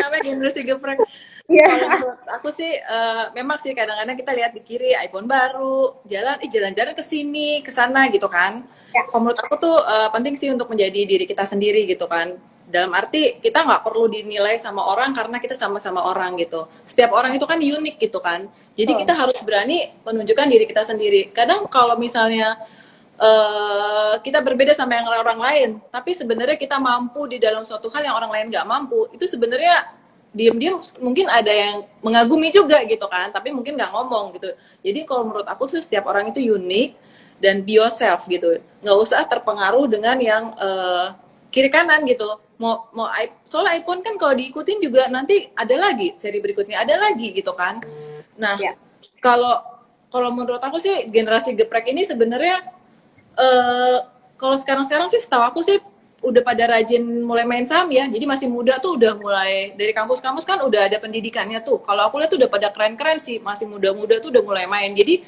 namanya generasi geprek. Iya. Kalau menurut aku sih memang sih kadang-kadang kita lihat di kiri iPhone baru, jalan-jalan ke sini, ke sana gitu kan. Ya. Kalau menurut aku tuh penting sih untuk menjadi diri kita sendiri gitu kan. Dalam arti kita nggak perlu dinilai sama orang karena kita sama-sama orang gitu. Setiap orang itu kan unik gitu kan. Jadi kita harus berani menunjukkan diri kita sendiri. Kadang kalau misalnya kita berbeda sama yang orang lain, tapi sebenarnya kita mampu di dalam suatu hal yang orang lain nggak mampu, itu sebenarnya diam-diam mungkin ada yang mengagumi juga gitu kan, tapi mungkin nggak ngomong gitu. Jadi kalau menurut aku sih setiap orang itu unik dan be yourself gitu, nggak usah terpengaruh dengan yang kiri kanan gitu. Soalnya iPhone kan kalau diikutin juga nanti ada lagi seri berikutnya, ada lagi gitu kan. Nah, Ya. kalau kalau menurut aku sih generasi geprek ini sebenarnya kalau sekarang sih setahu aku sih udah pada rajin mulai main saham ya. Jadi masih muda tuh udah mulai dari kampus-kampus kan udah ada pendidikannya tuh. Kalau aku lihat tuh udah pada keren-keren sih, masih muda-muda tuh udah mulai main. Jadi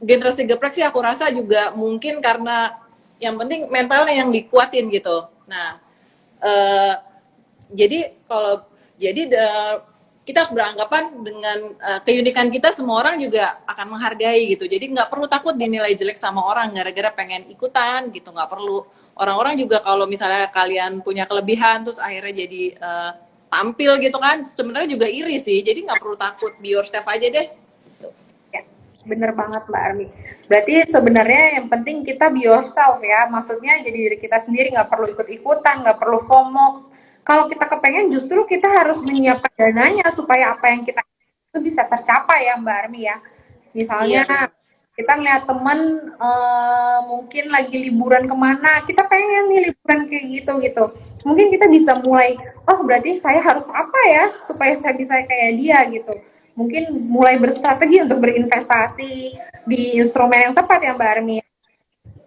generasi geprek sih aku rasa juga mungkin karena yang penting mentalnya yang dikuatin gitu. Nah, jadi kalau jadi kita harus beranggapan dengan keunikan kita semua orang juga akan menghargai gitu. Jadi nggak perlu takut dinilai jelek sama orang gara-gara pengen ikutan gitu, nggak perlu. Orang-orang juga kalau misalnya kalian punya kelebihan terus akhirnya jadi tampil gitu kan, sebenarnya juga iri sih. Jadi nggak perlu takut, be yourself aja deh. Ya, bener banget Mbak Armi. Berarti sebenarnya yang penting kita be yourself ya. Maksudnya jadi diri kita sendiri, nggak perlu ikut-ikutan, nggak perlu FOMO. Kalau kita kepengen justru kita harus menyiapkan dananya supaya apa yang kita itu bisa tercapai ya Mbak Armi ya. Misalnya Iya benar. kita ngeliat temen mungkin lagi liburan kemana, kita pengen nih liburan kayak gitu. Mungkin kita bisa mulai, oh berarti saya harus apa ya supaya saya bisa kayak dia gitu. Mungkin mulai berstrategi untuk berinvestasi di instrumen yang tepat ya Mbak Armi.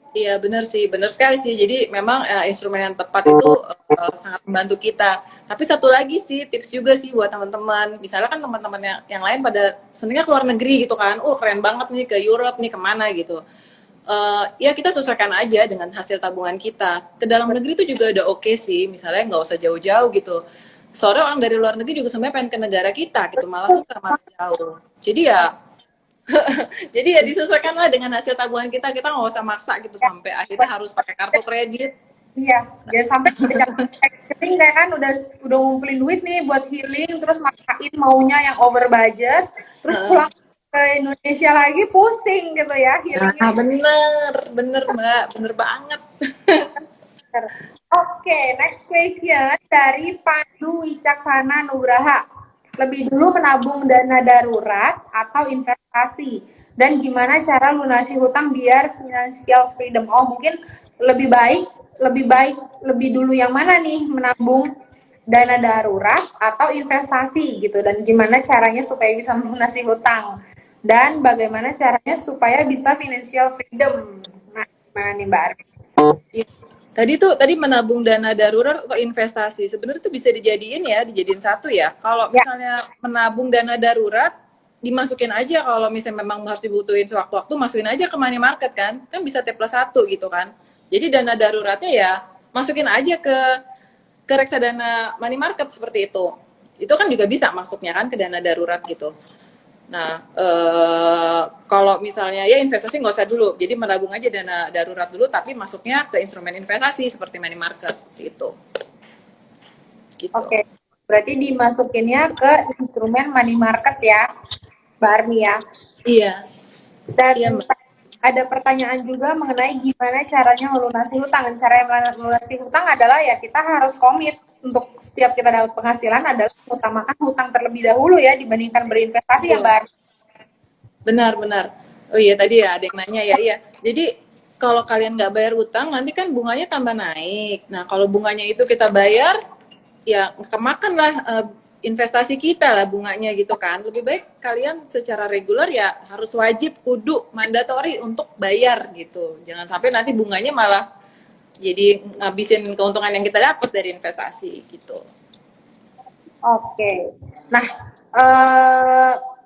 Iya benar sih, benar sekali sih. Jadi memang instrumen yang tepat itu sangat membantu kita. Tapi satu lagi sih tips juga sih buat teman-teman. Misalnya kan teman-teman yang lain pada senengnya keluar negeri gitu kan. Keren banget nih ke Europe nih kemana gitu. Ya kita sesuaikan aja dengan hasil tabungan kita. Ke dalam negeri itu juga udah oke sih. Misalnya nggak usah jauh-jauh gitu. Soalnya orang dari luar negeri juga sebenarnya pengen ke negara kita gitu. Malah susah malah jauh. Jadi ya jadi ya disesuaikanlah dengan hasil tabungan kita. Kita nggak usah maksa gitu sampai akhirnya harus pakai kartu kredit. Iya, jangan sampai udah capek healing kayak kan udah ngumpulin duit nih buat healing, terus maksain maunya yang over budget, terus pulang ke Indonesia lagi pusing gitu ya healingnya. Nah, bener Mbak, bener banget. Oke, next question dari Pandu Wicaksana Nugraha. Lebih dulu menabung dana darurat atau investasi? Dan gimana cara lunasi hutang biar financial freedom? Oh, mungkin lebih baik, lebih dulu yang mana nih? Menabung dana darurat atau investasi gitu? Dan gimana caranya supaya bisa melunasi hutang? Dan bagaimana caranya supaya bisa financial freedom? Nah, gimana nih Mbak Armi? Ya. Tadi menabung dana darurat atau investasi. Sebenarnya itu bisa dijadiin satu ya. Kalau Ya, misalnya menabung dana darurat, dimasukin aja kalau misalnya memang harus dibutuhin sewaktu-waktu, masukin aja ke money market kan. Kan bisa T+1 gitu kan. Jadi dana daruratnya ya masukin aja ke reksadana money market seperti itu. Itu kan juga bisa masuknya kan ke dana darurat gitu. Nah, kalau misalnya ya investasi nggak usah dulu, jadi menabung aja dana darurat dulu, tapi masuknya ke instrumen investasi seperti money market, seperti itu. Gitu. oke. Berarti dimasukinnya ke instrumen money market ya, Mbak Armi ya. Iya, Dan iya Mbak. ada pertanyaan juga mengenai gimana caranya melunasi hutang. Cara melunasi hutang adalah ya kita harus komit untuk setiap kita dapat penghasilan adalah mengutamakan hutang terlebih dahulu ya dibandingkan berinvestasi ya Mbak Armi. Benar. Oh iya tadi ya ada yang nanya ya, iya. Jadi kalau kalian nggak bayar utang, nanti kan bunganya tambah naik. Nah kalau bunganya itu kita bayar, ya kemakan lah investasi kita lah bunganya gitu kan. Lebih baik kalian secara reguler ya harus wajib kudu mandatori untuk bayar gitu. Jangan sampai nanti bunganya malah jadi ngabisin keuntungan yang kita dapat dari investasi gitu. Oke. Nah,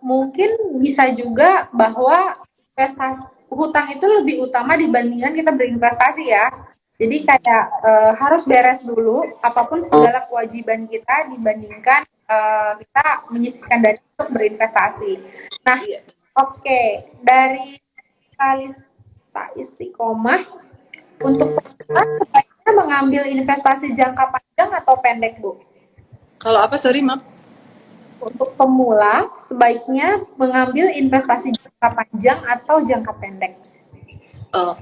mungkin bisa juga bahwa investasi hutang itu lebih utama dibandingkan kita berinvestasi ya. Jadi kayak harus beres dulu apapun segala kewajiban kita dibandingkan kita menyisihkan dana untuk berinvestasi. Nah, Iya. oke, dari Kalista Istiqomah untuk pemula sebaiknya mengambil investasi jangka panjang atau pendek, Bu? Kalau apa, sorry, maaf. Untuk pemula sebaiknya mengambil investasi jangka panjang atau jangka pendek? Oh,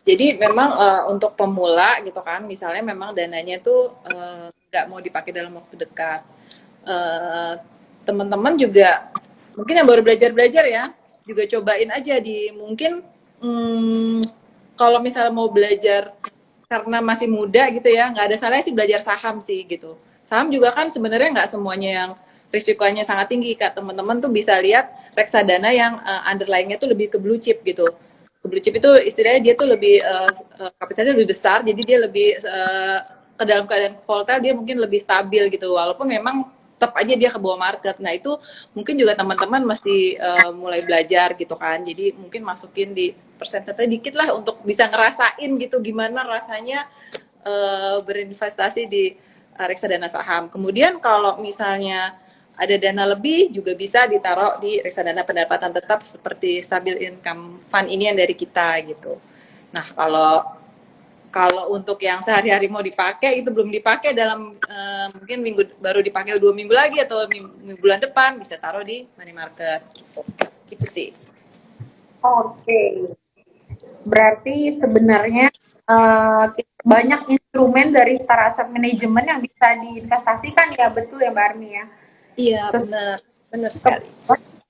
jadi memang untuk pemula gitu kan, misalnya memang dananya tuh nggak mau dipakai dalam waktu dekat. Eh, Teman-teman juga mungkin yang baru belajar-belajar ya, juga cobain aja di mungkin kalau misalnya mau belajar karena masih muda gitu ya, nggak ada salahnya sih belajar saham sih gitu. Saham juga kan sebenarnya nggak semuanya yang risikonya sangat tinggi, Kak. Teman-teman tuh bisa lihat reksadana yang underlying-nya tuh lebih ke blue chip gitu. Ke blue chip itu istilahnya dia tuh lebih kapasitasnya lebih besar, jadi dia lebih ke dalam keadaan volatile dia mungkin lebih stabil gitu. Walaupun memang tetap aja dia ke bawah market. Nah, itu mungkin juga teman-teman mesti mulai belajar gitu kan. Jadi mungkin masukin di persentase dikit lah untuk bisa ngerasain gitu gimana rasanya berinvestasi di reksadana saham. Kemudian kalau misalnya ada dana lebih juga bisa ditaruh di reksadana pendapatan tetap seperti stabil income fund ini yang dari kita gitu. Nah, kalau untuk yang sehari-hari mau dipakai itu belum dipakai dalam mungkin baru dipakai 2 minggu lagi atau bulan depan bisa taruh di money market gitu sih. Oke, berarti sebenarnya banyak instrumen dari Star Asset Management yang bisa diinvestasikan ya, betul ya Mbak Armi ya? Iya, benar, benar sekali.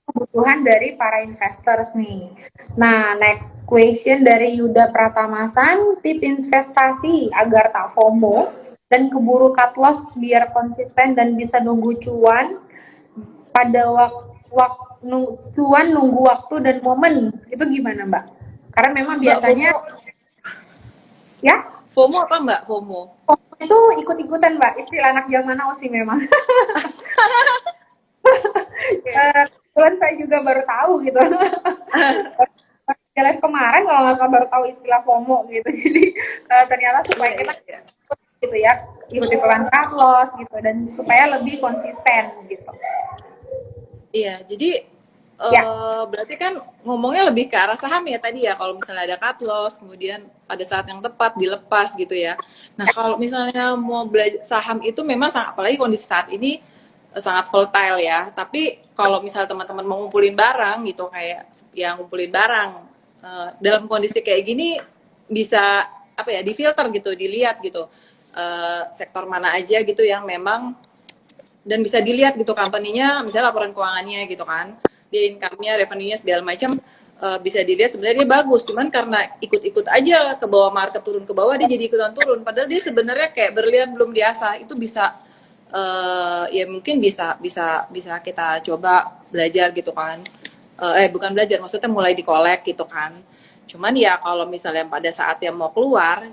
Kebutuhan dari para investors nih. Nah, next question dari Yuda Pratamasan, tip investasi agar tak FOMO dan keburu cut loss biar konsisten dan bisa nunggu cuan pada cuan nunggu waktu dan momen. Itu gimana, Mbak? Karena memang Mbak biasanya FOMO, ya, FOMO apa Mbak FOMO? FOMO itu ikut-ikutan, Mbak. Istilah anak zaman now sih memang. Kebetulan saya juga baru tahu gitu. Live kemarin kalau nggak salah baru tahu istilah FOMO gitu. Jadi ternyata supaya Iya, kita iya, iya. gitu ya ikuti pelan cut loss gitu dan supaya lebih konsisten gitu. Iya, jadi Ya, berarti kan ngomongnya lebih ke arah saham ya tadi ya. Kalau misalnya ada cut loss, kemudian pada saat yang tepat dilepas gitu ya. Nah, kalau misalnya mau belajar saham itu memang apalagi kondisi saat ini sangat volatile ya. Tapi kalau misalnya teman-teman mau ngumpulin barang gitu kayak yang ngumpulin barang dalam kondisi kayak gini bisa apa ya difilter gitu, dilihat gitu sektor mana aja gitu yang memang dan bisa dilihat gitu company-nya misalnya laporan keuangannya gitu kan dia income-nya revenue-nya segala macam bisa dilihat sebenarnya dia bagus cuman karena ikut-ikut aja ke bawah market turun ke bawah dia jadi ikutan turun padahal dia sebenarnya kayak berlian belum diasah itu bisa ya mungkin bisa kita coba belajar gitu kan bukan belajar maksudnya mulai dikolek gitu kan cuman ya kalau misalnya pada saat yang mau keluar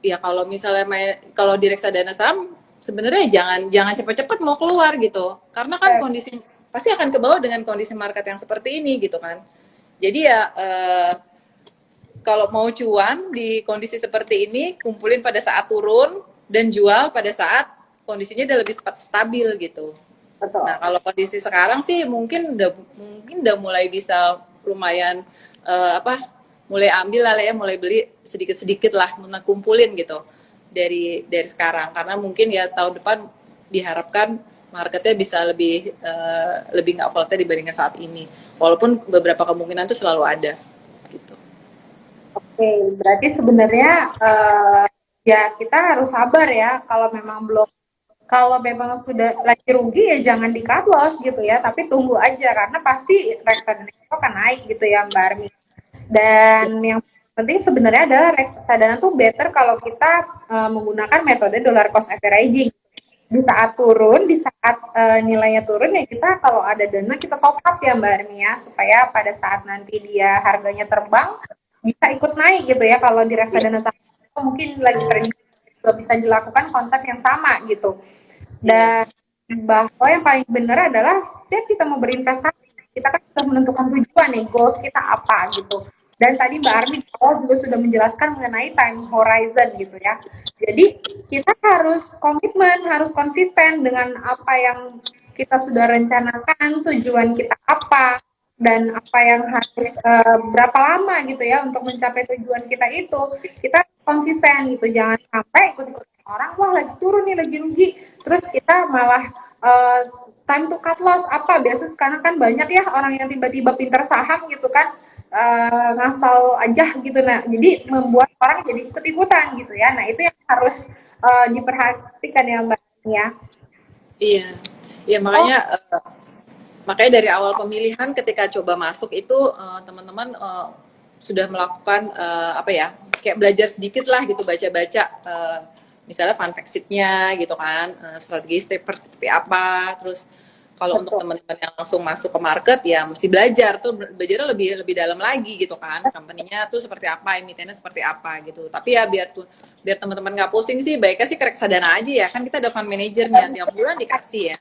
ya kalau misalnya kalau di reksadana saham sebenarnya jangan cepet-cepet mau keluar gitu karena kan kondisi pasti akan ke bawah dengan kondisi market yang seperti ini gitu kan jadi ya kalau mau cuan di kondisi seperti ini kumpulin pada saat turun dan jual pada saat kondisinya udah lebih stabil gitu. betul. Nah kalau kondisi sekarang sih mungkin udah mulai bisa lumayan apa mulai ambil lah ya mulai beli sedikit-sedikit lah kumpulin gitu dari sekarang karena mungkin ya tahun depan diharapkan marketnya bisa lebih nggak volatile dibandingkan saat ini walaupun beberapa kemungkinan tuh selalu ada gitu. Oke, berarti sebenarnya ya kita harus sabar ya kalau memang sudah lagi rugi ya jangan di cut loss gitu ya, tapi tunggu aja karena pasti reksadana itu akan naik gitu ya Mbak Armi. Dan yang penting sebenarnya adalah reksadana tuh better kalau kita menggunakan metode dollar cost averaging. Di saat turun, di saat nilainya turun ya kita kalau ada dana kita top up ya Mbak Armi ya supaya pada saat nanti dia harganya terbang bisa ikut naik gitu ya. Kalau di reksadana saham mungkin lagi trading juga bisa dilakukan konsep yang sama gitu. Iya. Dan bahwa yang paling benar adalah setiap kita mau berinvestasi kita kan sudah menentukan tujuan nih, goals kita apa gitu. Dan tadi Mbak Armi di awal juga sudah menjelaskan mengenai time horizon gitu ya. Jadi kita harus komitmen, harus konsisten dengan apa yang kita sudah rencanakan, tujuan kita apa, dan apa yang harus berapa lama gitu ya untuk mencapai tujuan kita itu. Kita konsisten gitu, jangan sampai ikut-ikut orang, wah lagi turun nih, lagi rugi, terus kita malah time to cut loss apa, biasa sekarang kan banyak ya orang yang tiba-tiba pinter saham gitu kan, ngasal aja gitu, nah jadi membuat orang jadi ikut-ikutan gitu ya. Nah itu yang harus diperhatikan ya Mbak ya. Iya, iya makanya makanya dari awal pemilihan ketika coba masuk itu teman-teman sudah melakukan apa ya, kayak belajar sedikit lah gitu, baca-baca misalnya fun fact sheet-nya gitu kan, strategi seperti apa. Terus kalau untuk teman-teman yang langsung masuk ke market ya mesti belajar tuh, belajarnya lebih dalam lagi gitu kan, company-nya tuh seperti apa, emitennya seperti apa gitu. Tapi ya biar teman-teman nggak pusing sih, baiknya sih ke reksadana aja ya, kan kita ada fund manajernya, tiap bulan dikasih ya.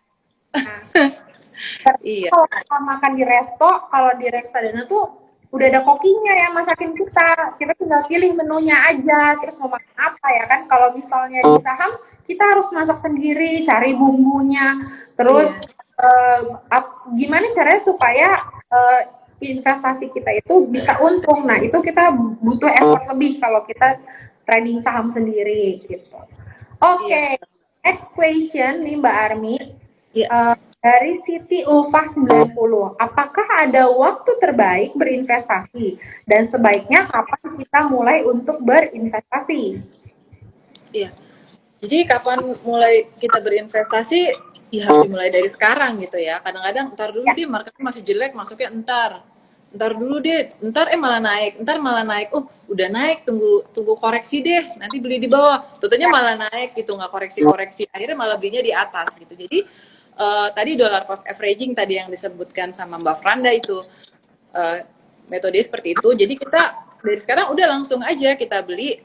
Iya. Kalau makan di resto, kalau di reksadana tuh udah ada kokinya ya masakin kita tinggal pilih menunya aja, terus mau makan apa ya kan. Kalau misalnya di saham kita harus masak sendiri, cari bumbunya, terus gimana caranya supaya investasi kita itu bisa untung. Nah itu kita butuh effort lebih kalau kita trading saham sendiri gitu. Oke, next question nih Mbak Armi. Dari Siti Ulfa 90, apakah ada waktu terbaik berinvestasi? Dan sebaiknya kapan kita mulai untuk berinvestasi? Iya. Jadi kapan mulai kita berinvestasi? Ya harus dimulai dari sekarang gitu ya. Kadang-kadang ntar dulu deh, marketnya masih jelek, masuknya ntar dulu deh, ntar malah naik. Oh udah naik, tunggu koreksi deh, nanti beli di bawah. Tentunya malah naik gitu, nggak koreksi, akhirnya malah belinya di atas gitu. Jadi tadi dollar cost averaging tadi yang disebutkan sama Mbak Franda itu metode seperti itu. Jadi kita dari sekarang udah langsung aja kita beli,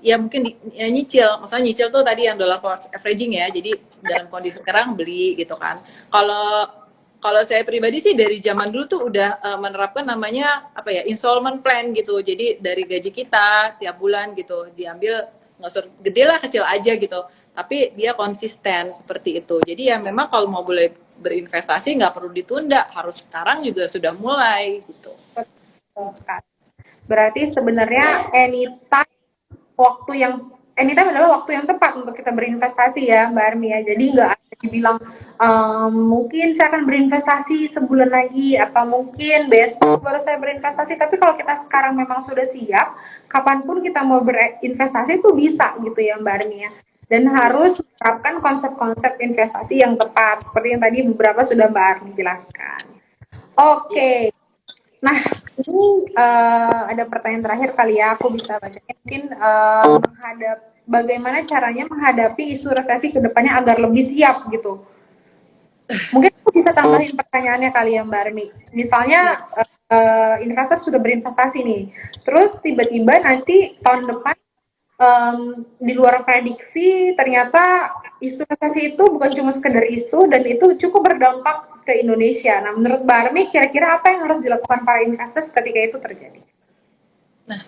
ya mungkin nyicil. Maksudnya nyicil tuh tadi yang dollar cost averaging ya. Jadi dalam kondisi sekarang beli gitu kan. Kalau saya pribadi sih dari zaman dulu tuh udah menerapkan namanya apa ya, installment plan gitu. Jadi dari gaji kita tiap bulan gitu diambil, nggak usah gede lah, kecil aja gitu. Tapi dia konsisten seperti itu. Jadi ya memang kalau mau boleh berinvestasi nggak perlu ditunda, harus sekarang juga sudah mulai gitu. Berarti sebenarnya anytime adalah waktu yang tepat untuk kita berinvestasi ya Mbak Armi ya. Jadi nggak ada dibilang mungkin saya akan berinvestasi sebulan lagi atau mungkin besok baru saya berinvestasi. Tapi kalau kita sekarang memang sudah siap, kapanpun kita mau berinvestasi itu bisa gitu ya Mbak Armi ya. Dan harus menerapkan konsep-konsep investasi yang tepat seperti yang tadi beberapa sudah Mbak Armi jelaskan. Oke. Nah, ini ada pertanyaan terakhir kali ya, aku bisa bacanya. Mungkin bagaimana caranya menghadapi isu resesi ke depannya agar lebih siap gitu. Mungkin aku bisa tambahin pertanyaannya kali ya Mbak Armi. Misalnya investor sudah berinvestasi nih, terus tiba-tiba nanti tahun depan di luar prediksi ternyata isu resesi itu bukan cuma sekedar isu dan itu cukup berdampak ke Indonesia. Nah, menurut Mbak Armi, kira-kira apa yang harus dilakukan para investor ketika itu terjadi? Nah,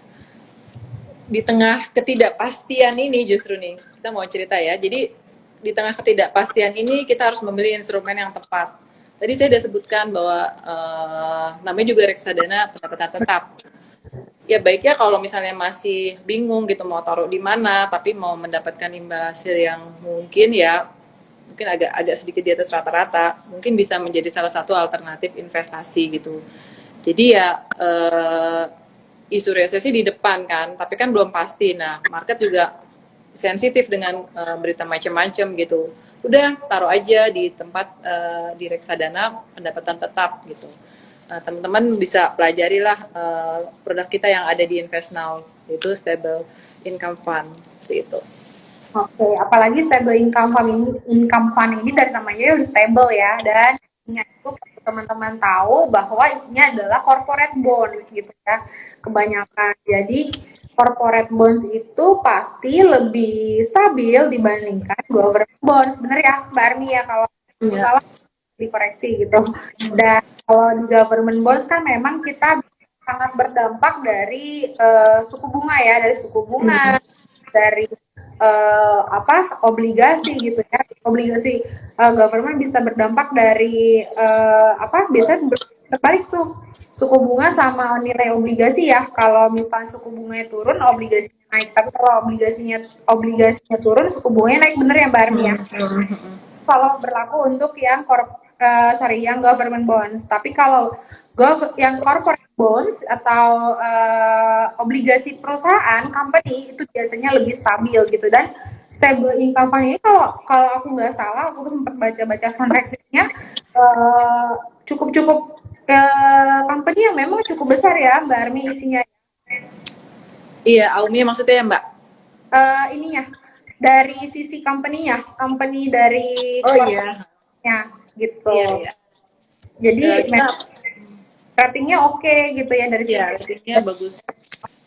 di tengah ketidakpastian ini justru nih, kita mau cerita ya. Jadi, di tengah ketidakpastian ini kita harus memilih instrumen yang tepat. Tadi saya sudah sebutkan bahwa namanya juga reksadana pendapatan tetap. Ya baiknya kalau misalnya masih bingung gitu mau taruh di mana, tapi mau mendapatkan imbal hasil yang mungkin agak sedikit di atas rata-rata, mungkin bisa menjadi salah satu alternatif investasi gitu. Jadi ya isu resesi di depan kan, tapi kan belum pasti. Nah, market juga sensitif dengan berita macam-macam gitu. Udah taruh aja di tempat di reksadana pendapatan tetap gitu. Teman-teman bisa pelajarilah produk kita yang ada di InvestNow, yaitu Stable Income Fund seperti itu. Oke, apalagi Stable Income Fund ini dari namanya udah stable ya, dan itu teman-teman tahu bahwa isinya adalah corporate bonds gitu ya, kebanyakan. Jadi corporate bonds itu pasti lebih stabil dibandingkan government bonds, bener ya Mbak Armi ya, kalau salah dikoreksi gitu. Dan kalau di government bonds kan memang kita sangat berdampak dari suku bunga ya, dari suku bunga, dari obligasi gitu ya, obligasi government bisa berdampak dari biasanya terbalik tuh suku bunga sama nilai obligasi ya. Kalau misalnya suku bunganya turun, obligasinya naik. Tapi kalau obligasinya turun, suku bunganya naik, bener ya Mbak Armi ya. Kalau berlaku untuk yang yang government bonds. Tapi kalau yang corporate bonds atau obligasi perusahaan, company itu biasanya lebih stabil gitu. Dan stable income fund ini kalau aku nggak salah, aku sempat baca-baca fundraisingnya cukup company yang memang cukup besar ya Mbak Armi isinya. Iya, Aumi maksudnya ya Mbak? Ininya dari sisi company-nya, company dari iya gitu. Iya. Jadi ratingnya oke gitu ya dari sisi ratingnya bagus.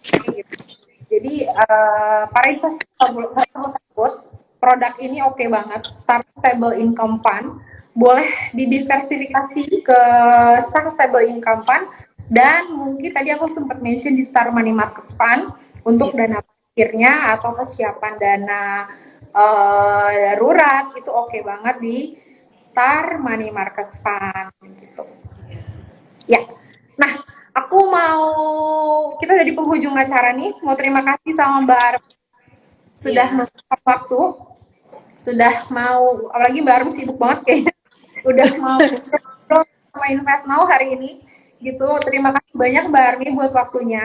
Gitu. Jadi para investor tersebut produk ini oke banget, Start Stable Income Fund, boleh didiversifikasi ke Start Stable Income Fund, dan mungkin tadi aku sempat mention di Star Money Market Fund untuk dana parkirnya atau persiapan dana darurat, itu oke banget di Star Money Market Fund gitu. Ya, nah kita udah di penghujung acara nih, mau terima kasih sama Mbak Armi sudah meluangkan waktu, sudah mau, apalagi Mbak Armi sibuk banget kayaknya, udah mau sama Invest Now hari ini gitu. Terima kasih banyak Mbak Armi buat waktunya.